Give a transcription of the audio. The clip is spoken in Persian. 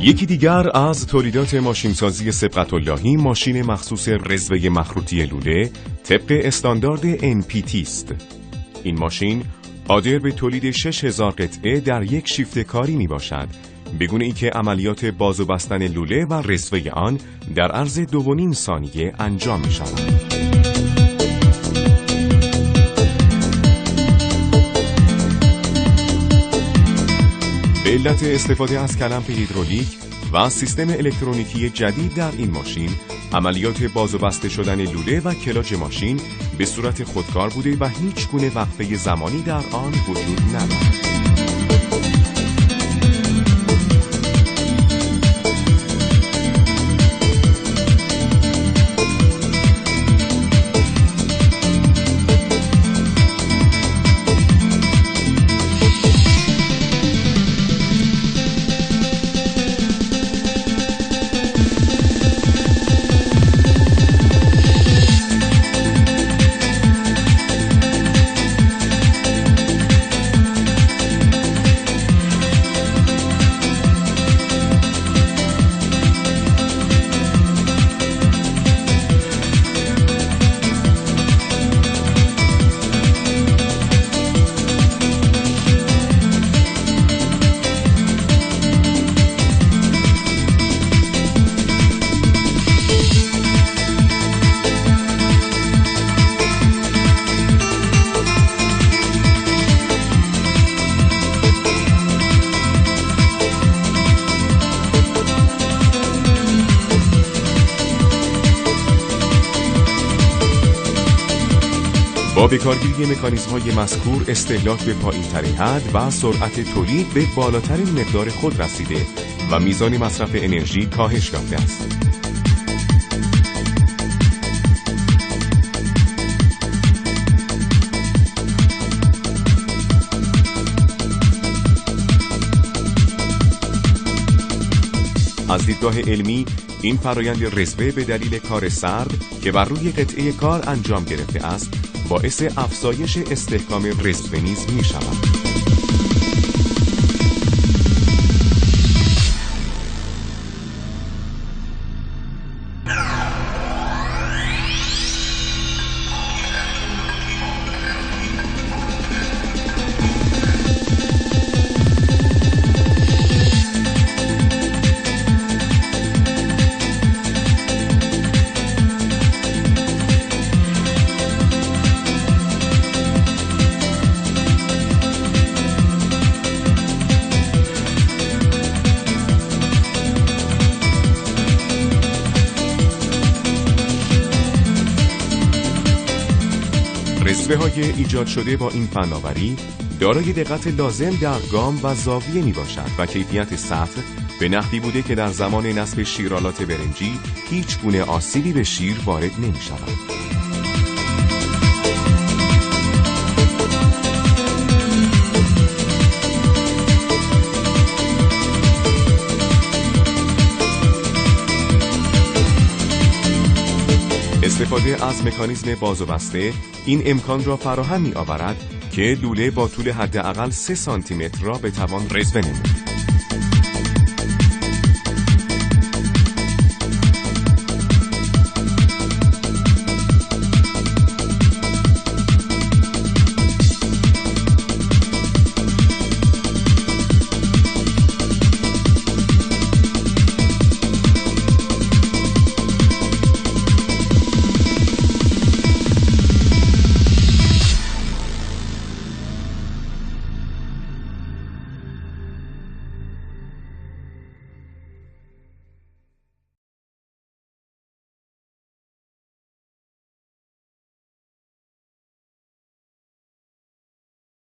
یکی دیگر از تولیدات ماشینسازی سبقت‌اللهی ماشین مخصوص رزوه مخروطی لوله طبق استاندارد NPT است. این ماشین قادر به تولید 6000 قطعه در یک شیفت کاری می باشد، به گونه‌ای که عملیات باز و بستن لوله و رزوه آن در عرض 2.5 ثانیه انجام می شود. به علت استفاده از کلمپ هیدرولیک و سیستم الکترونیکی جدید در این ماشین، عملیات باز و بسته شدن لوله و کلاج ماشین به صورت خودکار بوده و هیچ گونه وقفه زمانی در آن وجود ندارد. با بکارگیری مکانیزم‌های مذکور استهلاک به پایین‌ترین حد و سرعت تولید به بالاترین مقدار خود رسیده و میزان مصرف انرژی کاهش یافته است. از دیدگاه علمی این فرایند رزوه به دلیل کار سرد که بر روی قطعه کار انجام گرفته است باعث افزایش استحکام رزوه نیز می شود. رزوه‌های ایجاد شده با این فناوری دارای دقت لازم در گام و زاویه می باشد و کیفیت سطح به نحوی بوده که در زمان نصب شیرالات برنجی هیچ گونه آسیبی به شیر وارد نمی شود. استفاده از مکانیزم باز و بسته این امکان را فراهم می آورد که لوله با طول حداقل 3 سانتی متر را بتوان رزوه نمود.